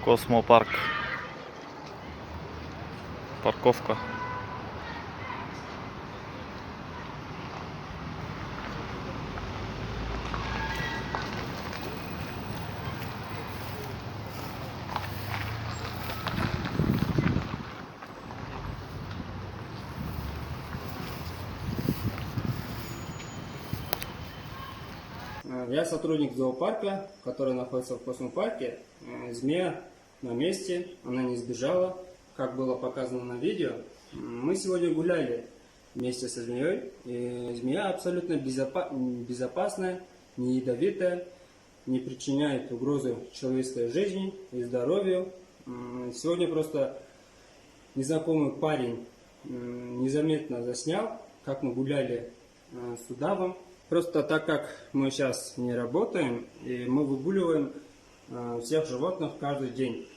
Космопарк. Парковка. Я сотрудник зоопарка, который находится в космопарке. Змея на месте, она не сбежала, как было показано на видео. Мы сегодня гуляли вместе со змеей. И змея абсолютно безопасная, не ядовитая, не причиняет угрозы человеческой жизни и здоровью. Сегодня просто незнакомый парень незаметно заснял, как мы гуляли с удавом. Просто так как мы сейчас не работаем, и мы выгуливаем всех животных каждый день.